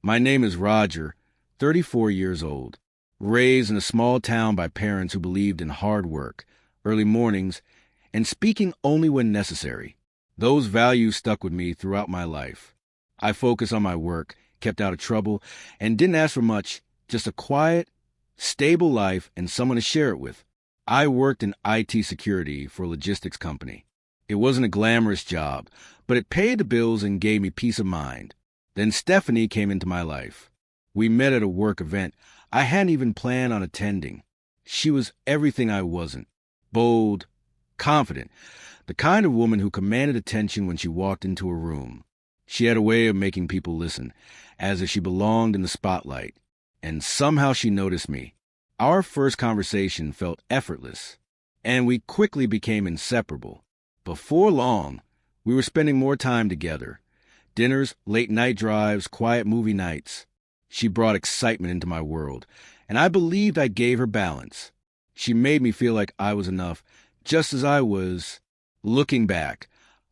My name is Roger, 34 years old, raised in a small town by parents who believed in hard work, early mornings, and speaking only when necessary. Those values stuck with me throughout my life. I focused on my work, kept out of trouble, and didn't ask for much, just a quiet, stable life and someone to share it with. I worked in IT security for a logistics company. It wasn't a glamorous job, but it paid the bills and gave me peace of mind. Then Stephanie came into my life. We met at a work event I hadn't even planned on attending. She was everything I wasn't. Bold, confident, the kind of woman who commanded attention when she walked into a room. She had a way of making people listen, as if she belonged in the spotlight. And somehow she noticed me. Our first conversation felt effortless, and we quickly became inseparable. Before long, we were spending more time together. Dinners, late-night drives, quiet movie nights. She brought excitement into my world, and I believed I gave her balance. She made me feel like I was enough, just as I was. Looking back,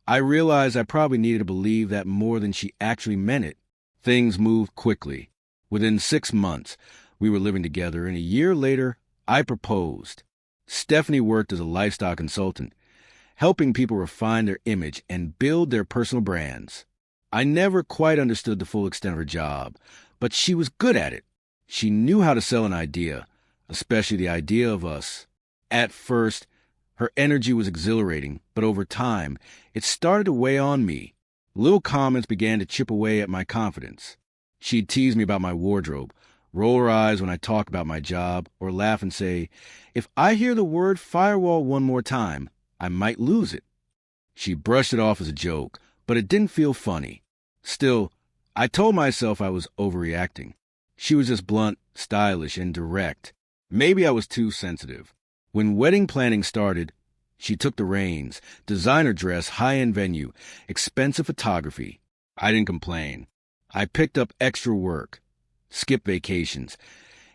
I realized I probably needed to believe that more than she actually meant it. Things moved quickly. Within 6 months, we were living together, and a year later, I proposed. Stephanie worked as a lifestyle consultant, helping people refine their image and build their personal brands. I never quite understood the full extent of her job, but she was good at it. She knew how to sell an idea, especially the idea of us. At first, her energy was exhilarating, but over time, it started to weigh on me. Little comments began to chip away at my confidence. She'd tease me about my wardrobe, roll her eyes when I talked about my job, or laugh and say, if I hear the word firewall one more time, I might lose it. She brushed it off as a joke, but it didn't feel funny. Still, I told myself I was overreacting. She was just blunt, stylish, and direct. Maybe I was too sensitive. When wedding planning started, she took the reins. Designer dress, high-end venue, expensive photography. I didn't complain. I picked up extra work, skipped vacations,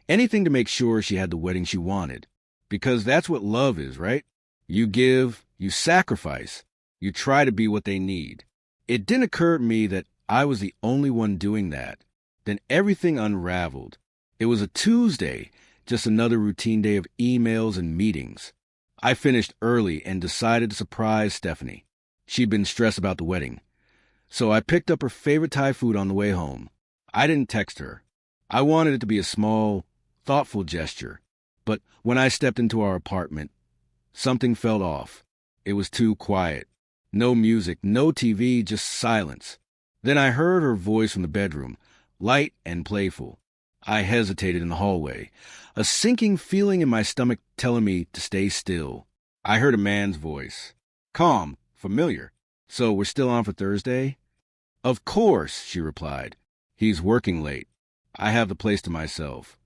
anything to make sure she had the wedding she wanted. Because that's what love is, right? You give, you sacrifice, you try to be what they need. It didn't occur to me that I was the only one doing that. Then everything unraveled. It was a Tuesday, just another routine day of emails and meetings. I finished early and decided to surprise Stephanie. She'd been stressed about the wedding. So I picked up her favorite Thai food on the way home. I didn't text her. I wanted it to be a small, thoughtful gesture. But when I stepped into our apartment, something felt off. It was too quiet. No music, no TV, just silence. Then I heard her voice from the bedroom, light and playful. I hesitated in the hallway, a sinking feeling in my stomach telling me to stay still. I heard a man's voice. Calm, familiar. So we're still on for Thursday? Of course, she replied. He's working late. I have the place to myself.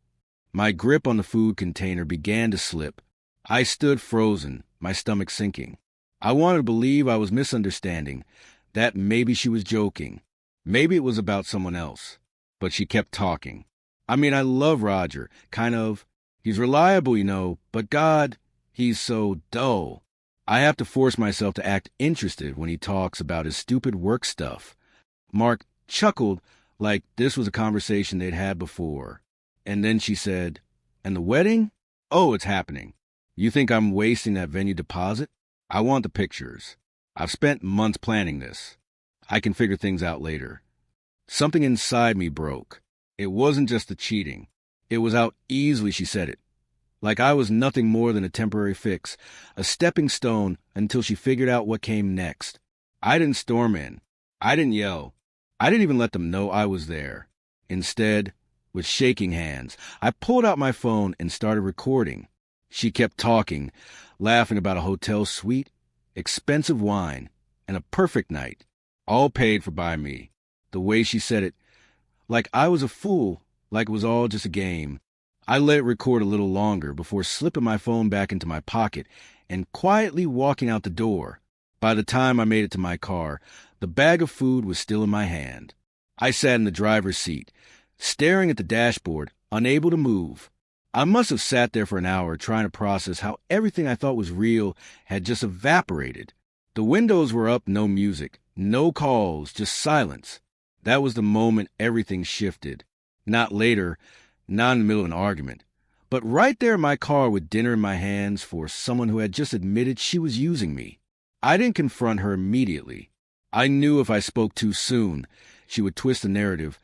My grip on the food container began to slip. I stood frozen, my stomach sinking. I wanted to believe I was misunderstanding, that maybe she was joking. Maybe it was about someone else. But she kept talking. I mean, I love Roger, kind of. He's reliable, but God, he's so dull. I have to force myself to act interested when he talks about his stupid work stuff. Mark chuckled like this was a conversation they'd had before. And then she said, and the wedding? Oh, it's happening. You think I'm wasting that venue deposit? I want the pictures. I've spent months planning this. I can figure things out later. Something inside me broke. It wasn't just the cheating. It was how easily she said it. Like I was nothing more than a temporary fix, a stepping stone until she figured out what came next. I didn't storm in. I didn't yell. I didn't even let them know I was there. Instead, with shaking hands, I pulled out my phone and started recording. She kept talking, laughing about a hotel suite, expensive wine, and a perfect night, all paid for by me. The way she said it, like I was a fool, like it was all just a game. I let it record a little longer before slipping my phone back into my pocket and quietly walking out the door. By the time I made it to my car, the bag of food was still in my hand. I sat in the driver's seat, staring at the dashboard, unable to move. I must have sat there for an hour trying to process how everything I thought was real had just evaporated. The windows were up, no music, no calls, just silence. That was the moment everything shifted. Not later, not in the middle of an argument, but right there in my car with dinner in my hands for someone who had just admitted she was using me. I didn't confront her immediately. I knew if I spoke too soon, she would twist the narrative,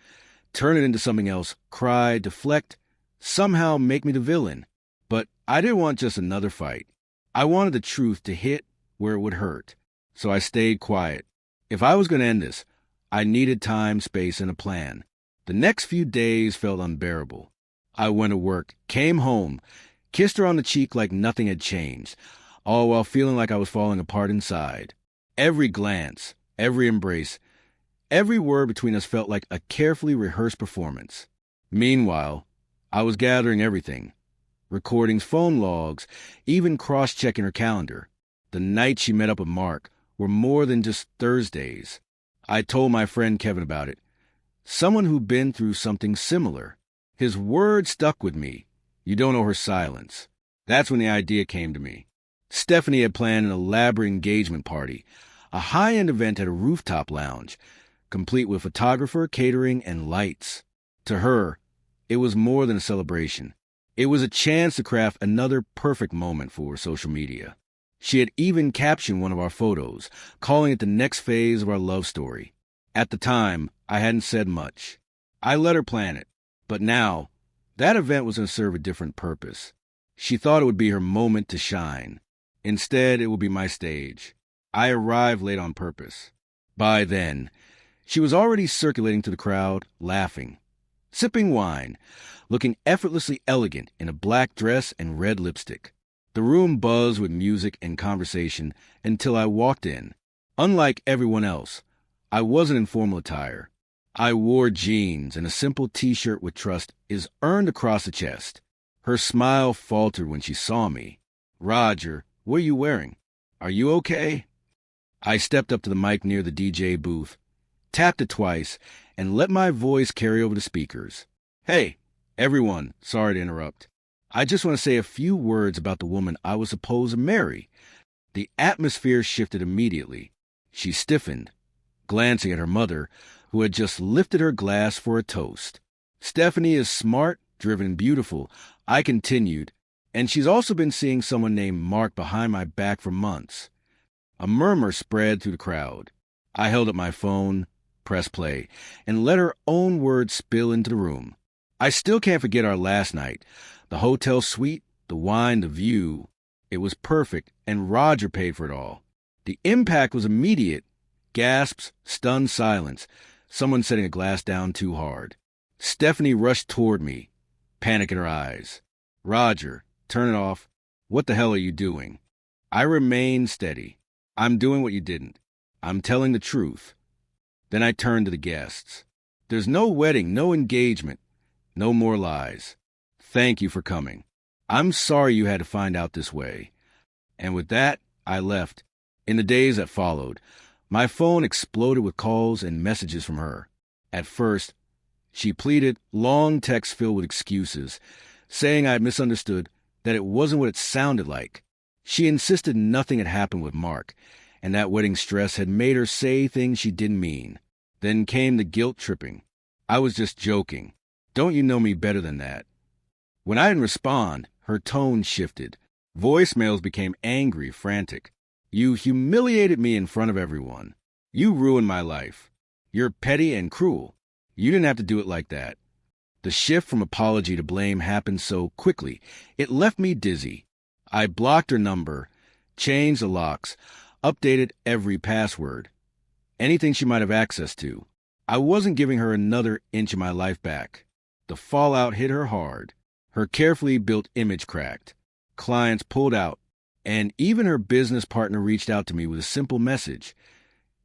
turn it into something else, cry, deflect, somehow make me the villain. But I didn't want just another fight. I wanted the truth to hit where it would hurt. So I stayed quiet. If I was going to end this, I needed time, space, and a plan. The next few days felt unbearable. I went to work, came home, kissed her on the cheek like nothing had changed, all while feeling like I was falling apart inside. Every glance, every embrace, every word between us felt like a carefully rehearsed performance. Meanwhile, I was gathering everything. Recordings, phone logs, even cross-checking her calendar. The nights she met up with Mark were more than just Thursdays. I told my friend Kevin about it. Someone who'd been through something similar. His words stuck with me. You don't know her silence. That's when the idea came to me. Stephanie had planned an elaborate engagement party, a high-end event at a rooftop lounge, complete with photographer, catering, and lights. To her, it was more than a celebration. It was a chance to craft another perfect moment for social media. She had even captioned one of our photos, calling it the next phase of our love story. At the time, I hadn't said much. I let her plan it. But now, that event was going to serve a different purpose. She thought it would be her moment to shine. Instead, it would be my stage. I arrived late on purpose. By then, she was already circulating to the crowd, laughing, sipping wine, looking effortlessly elegant in a black dress and red lipstick. The room buzzed with music and conversation until I walked in. Unlike everyone else, I wasn't in formal attire. I wore jeans and a simple t-shirt with "Trust is earned" across the chest. Her smile faltered when she saw me. "Roger, what are you wearing? Are you okay?" I stepped up to the mic near the DJ booth, tapped it twice, and let my voice carry over the speakers. "Hey, everyone, sorry to interrupt. I just want to say a few words about the woman I was supposed to marry." The atmosphere shifted immediately. She stiffened, glancing at her mother, who had just lifted her glass for a toast. "Stephanie is smart, driven, and beautiful," I continued, "and she's also been seeing someone named Mark behind my back for months." A murmur spread through the crowd. I held up my phone, pressed play, and let her own words spill into the room. "I still can't forget our last night. The hotel suite, the wine, the view. It was perfect, and Roger paid for it all." The impact was immediate. Gasps, stunned silence, someone setting a glass down too hard. Stephanie rushed toward me, panic in her eyes. "Roger, turn it off. What the hell are you doing?" I remained steady. "I'm doing what you didn't. I'm telling the truth." Then I turned to the guests. "There's no wedding, no engagement, no more lies. Thank you for coming. I'm sorry you had to find out this way." And with that, I left. In the days that followed, my phone exploded with calls and messages from her. At first, she pleaded, long texts filled with excuses, saying I had misunderstood, that it wasn't what it sounded like. She insisted nothing had happened with Mark, and that wedding stress had made her say things she didn't mean. Then came the guilt tripping. I was just joking. Don't you know me better than that? When I didn't respond, her tone shifted. Voicemails became angry, frantic. "You humiliated me in front of everyone. You ruined my life. You're petty and cruel. You didn't have to do it like that." The shift from apology to blame happened so quickly, it left me dizzy. I blocked her number, changed the locks, updated every password, anything she might have access to. I wasn't giving her another inch of my life back. The fallout hit her hard. Her carefully built image cracked. Clients pulled out, and even her business partner reached out to me with a simple message.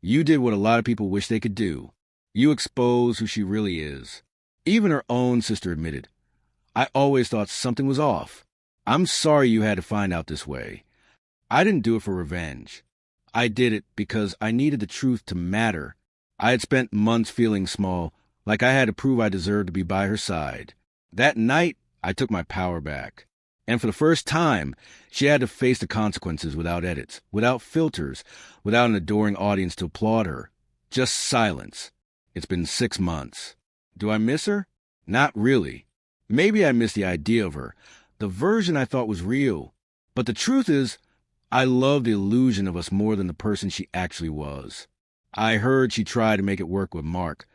"You did what a lot of people wish they could do. You exposed who she really is." Even her own sister admitted, "I always thought something was off. I'm sorry you had to find out this way. I didn't do it for revenge. I did it because I needed the truth to matter." I had spent months feeling small, like I had to prove I deserved to be by her side. That night, I took my power back. And for the first time, she had to face the consequences without edits, without filters, without an adoring audience to applaud her. Just silence. It's been 6 months. Do I miss her? Not really. Maybe I miss the idea of her, the version I thought was real. But the truth is, I love the illusion of us more than the person she actually was. I heard she tried to make it work with Mark,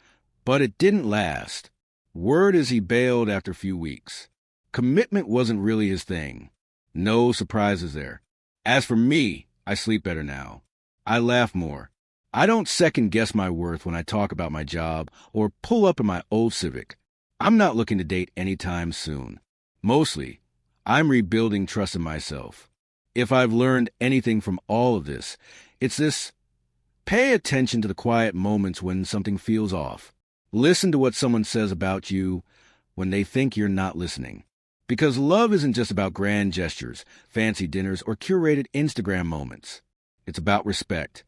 but it didn't last. Word is he bailed after a few weeks. Commitment wasn't really his thing. No surprises there. As for me, I sleep better now. I laugh more. I don't second-guess my worth when I talk about my job or pull up in my old Civic. I'm not looking to date anytime soon. Mostly, I'm rebuilding trust in myself. If I've learned anything from all of this, it's this: pay attention to the quiet moments when something feels off. Listen to what someone says about you when they think you're not listening. Because love isn't just about grand gestures, fancy dinners, or curated Instagram moments. It's about respect.